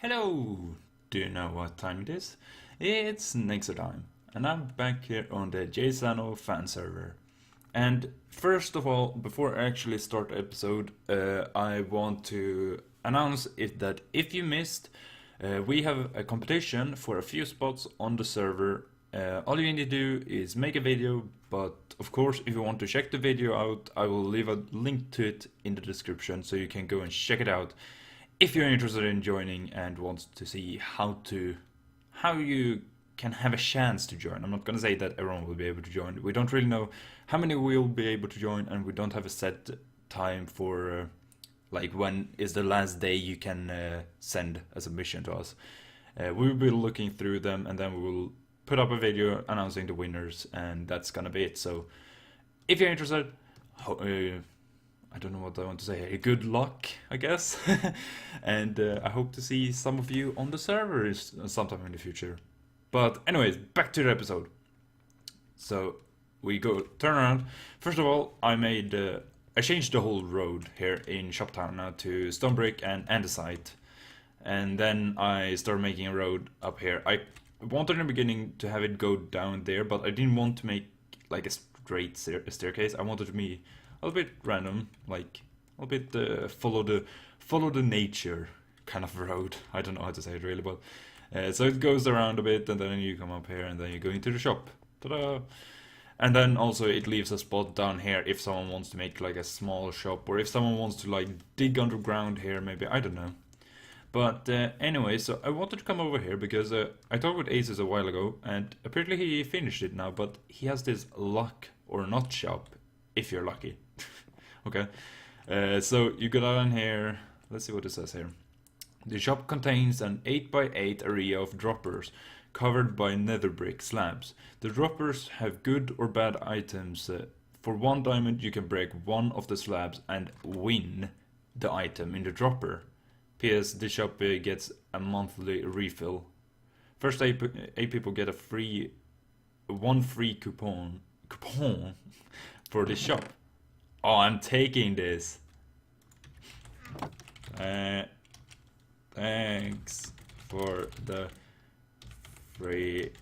Hello! Do you know what time it is? It's Nayxerr time, and I'm back here on the Jsano fan server. And first of all, before I actually start the episode, I want to announce that if you missed, we have a competition for a few spots on the server. All you need to do is make a video, but of course, if you want to check the video out, I will leave a link to it in the description so you can go and check it out if you're interested in joining and want to see how you can have a chance to join. I'm not gonna say that everyone will be able to join. We don't really know how many will be able to join, and we don't have a set time for like when is the last day you can send a submission to us. We will be looking through them, and then we will put up a video announcing the winners, and that's gonna be it. So if you're interested, I don't know what I want to say here. Good luck, I guess. And I hope to see some of you on the servers sometime in the future. But anyways, back to the episode. So we go turn around. First of all, I changed the whole road here in Shoptown now to Stonebrick and Andesite. And then I started making a road up here. I wanted in the beginning to have it go down there, but I didn't want to make like a straight staircase. I wanted to be a little bit random, like a little bit follow the nature kind of road. I don't know how to say it really, but so it goes around a bit, and then you come up here, and then you go into the shop. Ta-da! And then also it leaves a spot down here if someone wants to make like a small shop, or if someone wants to like dig underground here, maybe, I don't know. But anyway, so I wanted to come over here because I talked with Asus a while ago, and apparently he finished it now, but he has this lock or not shop, if you're lucky. Okay, so you go down here, let's see what it says here. The shop contains an 8x8 area of droppers covered by nether brick slabs. The droppers have good or bad items. For 1 diamond you can break one of the slabs and win the item in the dropper. P.S. The shop gets a monthly refill. First 8 people get one free coupon for the shop. Oh, I'm taking this. Thanks for the free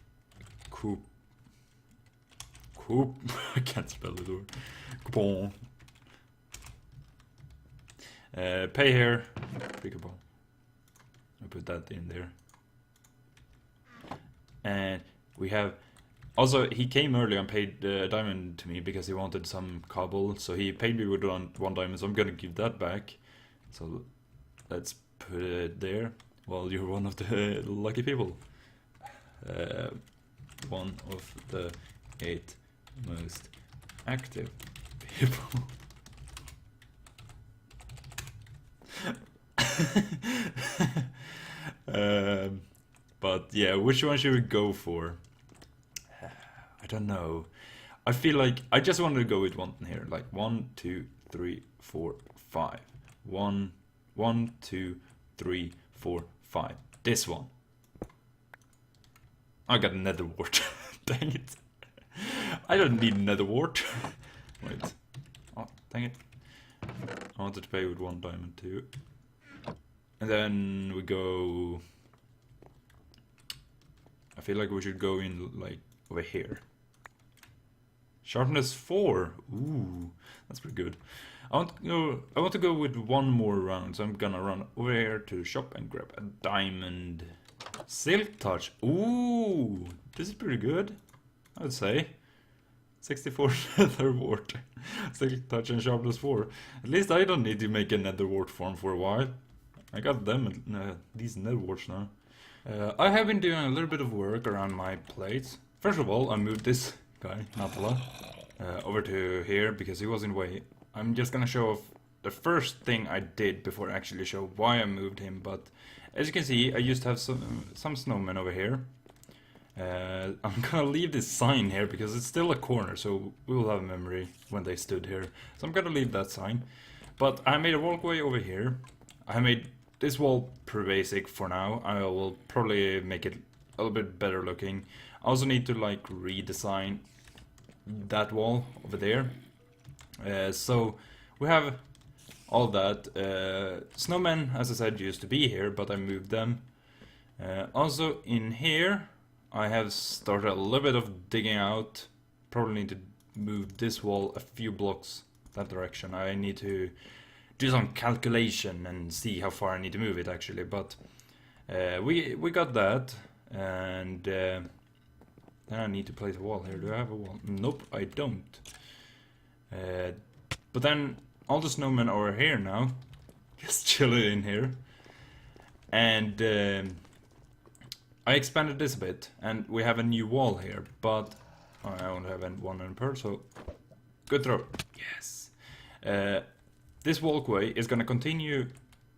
coupon. I can't spell the word. Coupon. Pay here. Free coupon. I put that in there. And we have. Also, he came early and paid a diamond to me because he wanted some cobble. So he paid me with one diamond, so I'm gonna give that back. So let's put it there. Well, you're one of the lucky people. One of the 8 most active people. But yeah, which one should we go for? I don't know. I feel like I just wanted to go with one here, like 1, 2, 3, 4, 5. 1, 2, 3, 4, 5. This one. I got a nether wart. Dang it. I don't need nether wart. Wait. Oh, dang it. I wanted to pay with 1 diamond too. And then we go. I feel like we should go in like over here. Sharpness 4. Ooh, that's pretty good. I want to go with one more round, so I'm gonna run over here to the shop and grab a diamond. Silk touch. Ooh, this is pretty good, I would say. 64 nether wart. Silk touch and sharpness 4. At least I don't need to make a nether wart farm for a while. I got them, these nether warts now. I have been doing a little bit of work around my place. First of all, I moved this guy, Natala, over to here because he was in the way. I'm just gonna show off the first thing I did before I actually show why I moved him, but as you can see, I used to have some snowmen over here. I'm gonna leave this sign here because it's still a corner, so we will have a memory when they stood here. So I'm gonna leave that sign. But I made a walkway over here. I made this wall pretty basic for now. I will probably make it a little bit better looking. I also need to like redesign that wall over there. So we have all that. Snowmen, as I said, used to be here, but I moved them. Also in here, I have started a little bit of digging out. Probably need to move this wall a few blocks that direction. I need to do some calculation and see how far I need to move it actually, but we got that, and then I need to place a wall here. Do I have a wall? Nope, I don't. But then all the snowmen are here now, just chilling in here, and I expanded this a bit, and we have a new wall here, but I only have one in per, so good throw. Yes. This walkway is gonna continue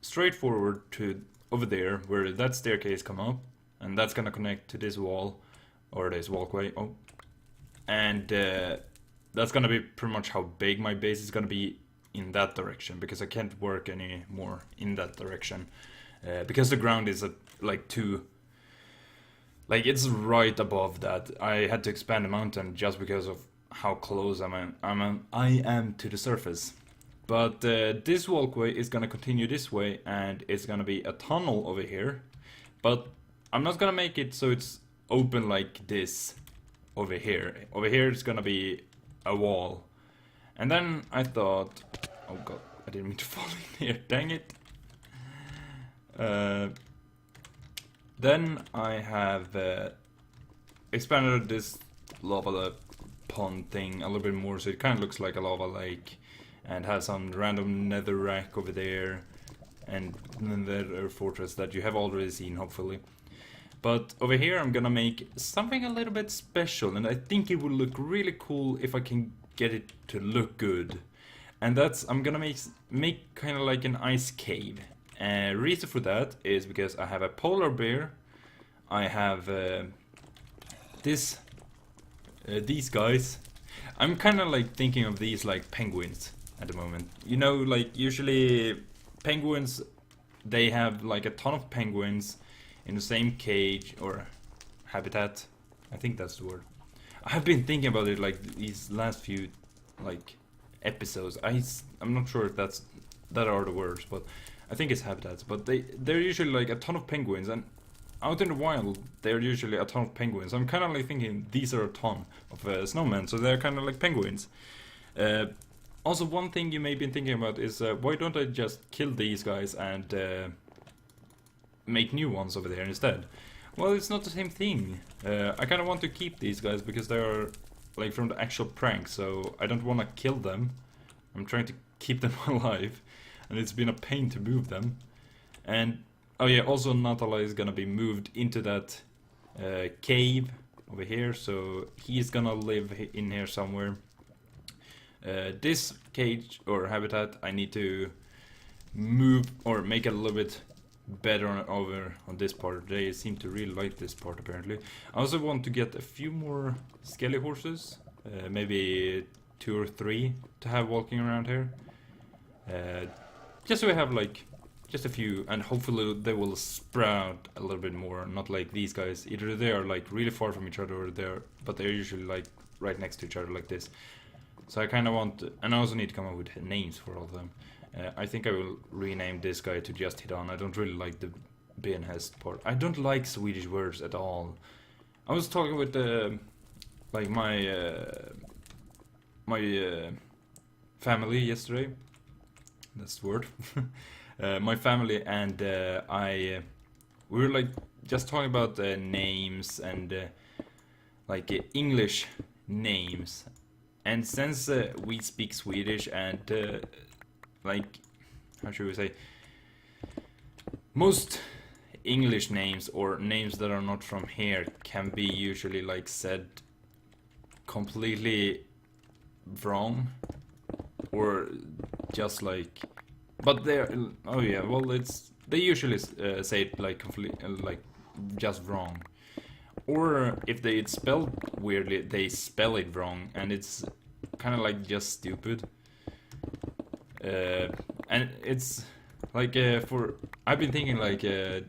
straight forward to over there, where that staircase come up, and that's gonna connect to this wall, or this walkway. Oh, and that's gonna be pretty much how big my base is gonna be in that direction, because I can't work any more in that direction, because the ground is like too. Like, it's right above that. I had to expand the mountain just because of how close I am to the surface. But this walkway is gonna continue this way, and it's gonna be a tunnel over here. But I'm not gonna make it so it's open like this over here. Over here it's gonna be a wall. And then I thought, oh god, I didn't mean to fall in here, dang it. Then I have expanded this lava pond thing a little bit more, so it kind of looks like a lava lake, and has some random nether rack over there, and another fortress that you have already seen, hopefully. But over here I'm gonna make something a little bit special, and I think it will look really cool if I can get it to look good. And that's, I'm gonna make kind of like an ice cave. Reason for that is because I have a polar bear, I have these guys. I'm kind of like thinking of these like penguins at the moment. You know, like usually penguins, they have like a ton of penguins in the same cage or habitat. I think that's the word. I have been thinking about it like these last few like episodes. I'm not sure if that are the words, but I think it's habitats. But they're usually like a ton of penguins, and out in the wild they're usually a ton of penguins. I'm kind of like thinking these are a ton of snowmen, so they're kind of like penguins. Also, one thing you may be thinking about is why don't I just kill these guys and make new ones over there instead? Well, it's not the same thing. I kind of want to keep these guys because they are like from the actual prank, so I don't want to kill them. I'm trying to keep them alive, and it's been a pain to move them. And oh yeah, also Natala is gonna be moved into that cave over here, so he's gonna live in here somewhere. This cage or habitat I need to move or make it a little bit better over on this part. They seem to really like this part apparently. I also want to get a few more skelly horses, maybe 2 or 3 to have walking around here. Just so we have like just a few, and hopefully they will sprout a little bit more, not like these guys. Either they are like really far from each other, or but they're usually like right next to each other like this. So I kind of want, and I also need to come up with names for all of them. I think I will rename this guy to just Hidan. I don't really like the Benhest part. I don't like Swedish words at all. I was talking with like my family yesterday. That's the word. My family and we were like just talking about names and like English names. And since we speak Swedish and like, how should we say, most English names or names that are not from here can be usually like said completely wrong, or just like, but they're, oh yeah, well, they usually say it like completely like just wrong, or if it's spelled weirdly, they spell it wrong, and it's kind of like just stupid. And it's like I've been thinking like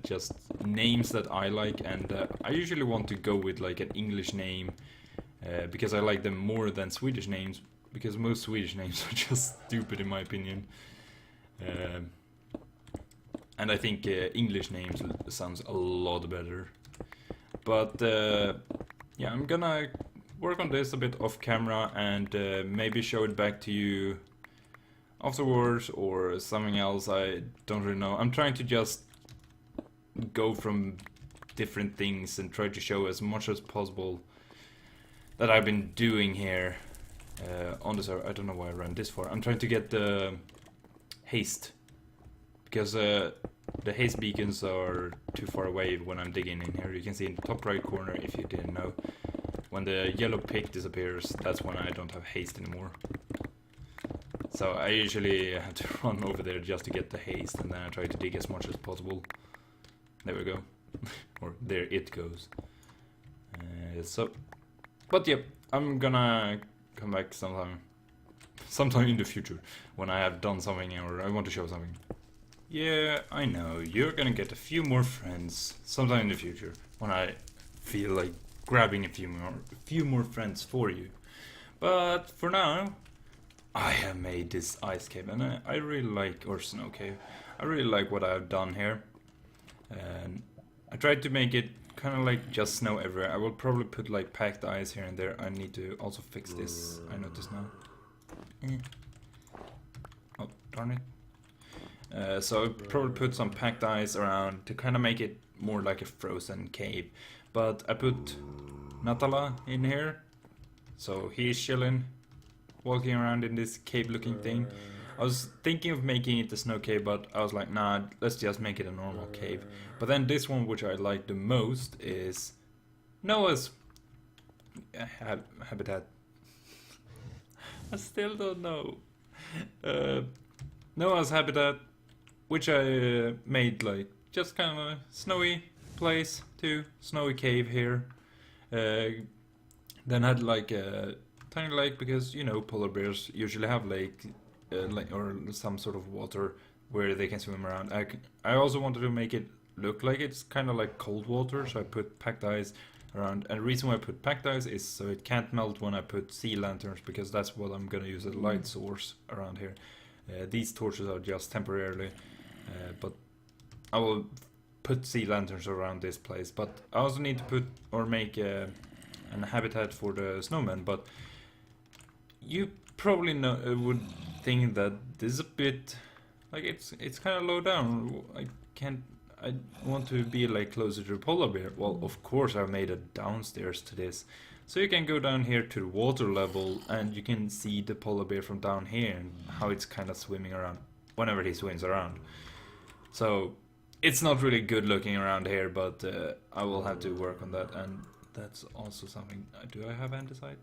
just names that I like, and I usually want to go with like an English name because I like them more than Swedish names, because most Swedish names are just stupid in my opinion. Um, and I think English names sounds a lot better. But yeah, I'm gonna work on this a bit off camera and maybe show it back to you afterwards or something else. I don't really know. I'm trying to just go from different things and try to show as much as possible that I've been doing here on the server. I don't know why I ran this for. I'm trying to get the haste because the haste beacons are too far away when I'm digging in here. You can see in the top right corner, if you didn't know, when the yellow pick disappears, that's when I don't have haste anymore. So I usually have to run over there just to get the haste, and then I try to dig as much as possible. There we go. Or there it goes. But yep, I'm gonna come back sometime in the future when I have done something or I want to show something. Yeah, I know, you're gonna get a few more friends sometime in the future when I feel like grabbing a few more friends for you. But for now, I have made this ice cave, and I really like, or snow cave. I really like what I've done here. And I tried to make it kind of like just snow everywhere. I will probably put like packed ice here and there. I need to also fix this, I noticed now. Oh, darn it. So I'll probably put some packed ice around to kind of make it more like a frozen cave. But I put Natala in here, so he's chilling, walking around in this cave looking thing. I was thinking of making it a snow cave, but I was like, nah, let's just make it a normal cave. But then this one, which I like the most, is Noah's habitat. I still don't know. Noah's habitat, which I made like just kind of a snowy place too, snowy cave here. Then had like a tiny lake because you know polar bears usually have lake or some sort of water where they can swim around. I also wanted to make it look like it's kind of like cold water, so I put packed ice around. And the reason why I put packed ice is so it can't melt when I put sea lanterns, because that's what I'm gonna use as a light source around here. These torches are just temporarily, but I will put sea lanterns around this place. But I also need to put or make an habitat for the snowmen. But you probably would think that this is a bit like it's kind of low down. I want to be like closer to the polar bear. Well, of course I made a downstairs to this, so you can go down here to the water level and you can see the polar bear from down here and how it's kind of swimming around whenever he swims around. So it's not really good looking around here, but I will have to work on that. And that's also something. Do I have andesite?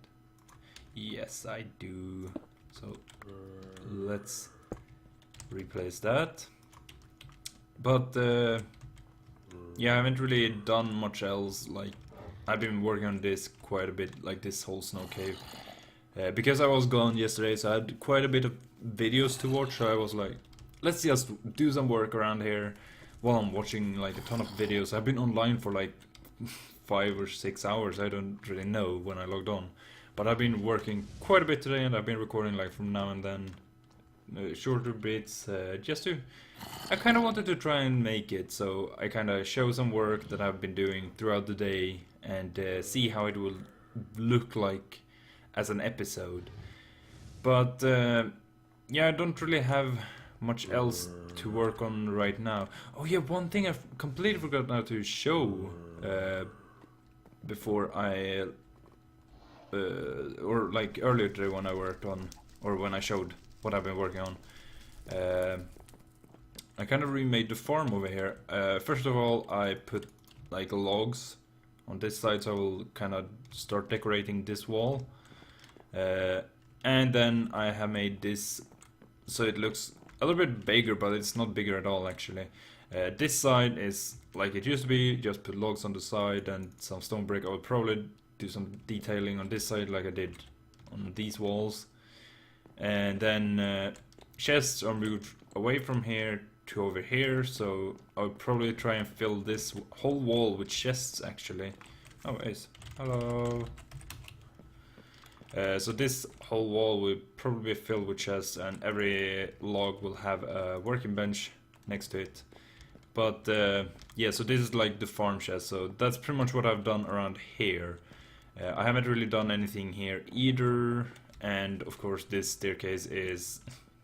Yes, I do. So let's replace that. But yeah, I haven't really done much else. Like I've been working on this quite a bit, like this whole snow cave, because I was gone yesterday, so I had quite a bit of videos to watch. So I was like, let's just do some work around here while I'm watching like a ton of videos. I've been online for like 5 or 6 hours. I don't really know when I logged on, but I've been working quite a bit today, and I've been recording like from now and then shorter bits, just to I kind of wanted to try and make it so I kind of show some work that I've been doing throughout the day and see how it will look like as an episode. But yeah, I don't really have much else to work on right now. Oh yeah, one thing I completely forgot now to show before I or like earlier today when I worked on, or when I showed what I've been working on. I kind of remade the farm over here. First of all, I put like logs on this side, so I will kind of start decorating this wall. And then I have made this so it looks a little bit bigger, but it's not bigger at all actually. This side is like it used to be, just put logs on the side and some stone brick. I will probably do some detailing on this side like I did on these walls. And then chests are moved away from here to over here, so I'll probably try and fill this whole wall with chests actually. Oh, Ace. Hello. So this whole wall will probably be filled with chests, and every log will have a working bench next to it. But yeah, so this is like the farm chest, so that's pretty much what I've done around here. I haven't really done anything here either, and of course this staircase is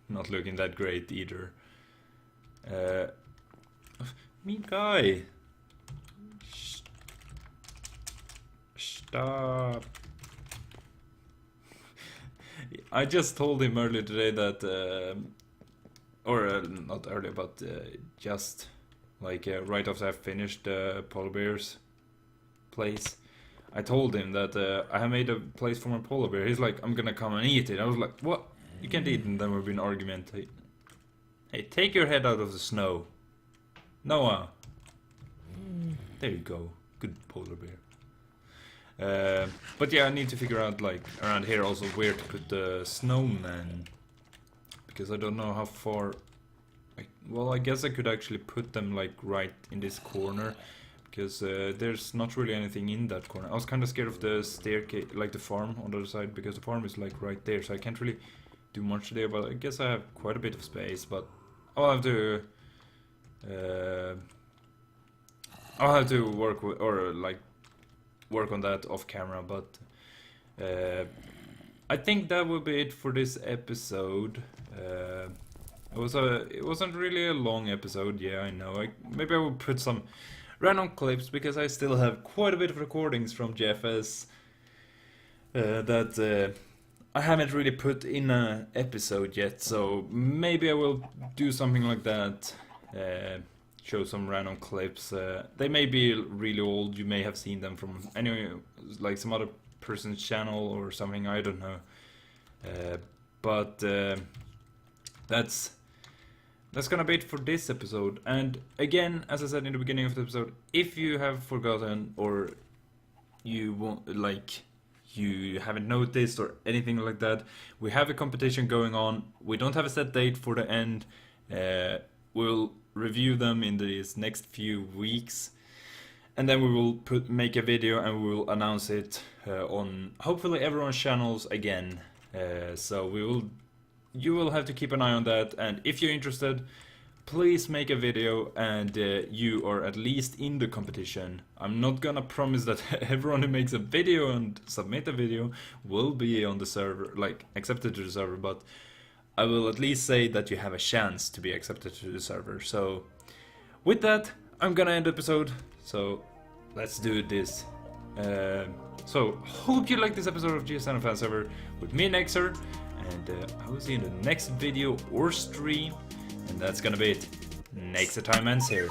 not looking that great either. Me guy! Stop! I just told him earlier today that, not earlier, but just like right after I finished the polar bear's place, I told him that I have made a place for my polar bear. He's like, I'm gonna come and eat it. I was like, what? You can't eat it. And then we've been arguing. Hey, take your head out of the snow. Noah. There you go. Good polar bear. But yeah, I need to figure out, like, around here also where to put the snowman. Because I don't know how far... well, I guess I could actually put them, like, right in this corner. Because there's not really anything in that corner. I was kind of scared of the staircase, like the farm on the other side. Because the farm is, like, right there. So I can't really do much there. But I guess I have quite a bit of space. But I'll have to... I'll have to work with... or, like... work on that off camera, but I think that will be it for this episode. It wasn't really a long episode, yeah, I know. Maybe I will put some random clips, because I still have quite a bit of recordings from JFS that I haven't really put in an episode yet, so maybe I will do something like that. Show some random clips. They may be really old. You may have seen them from anyway, like some other person's channel or something. I don't know. But that's gonna be it for this episode. And again, as I said in the beginning of the episode, if you have forgotten or you won't you haven't noticed or anything like that, we have a competition going on. We don't have a set date for the end. We'll review them in these next few weeks, and then we will make a video and we will announce it on hopefully everyone's channels again. So you will have to keep an eye on that, and if you're interested, please make a video and you are at least in the competition. I'm not gonna promise that everyone who makes a video and submit a video will be on the server, like accepted to the server, but I will at least say that you have a chance to be accepted to the server. So with that, I'm gonna end the episode. So let's do this. So hope you like this episode of Jsano Fan Server with me, Nayxerr, and I will see you in the next video or stream. And that's gonna be it. Nayxerr time ends here.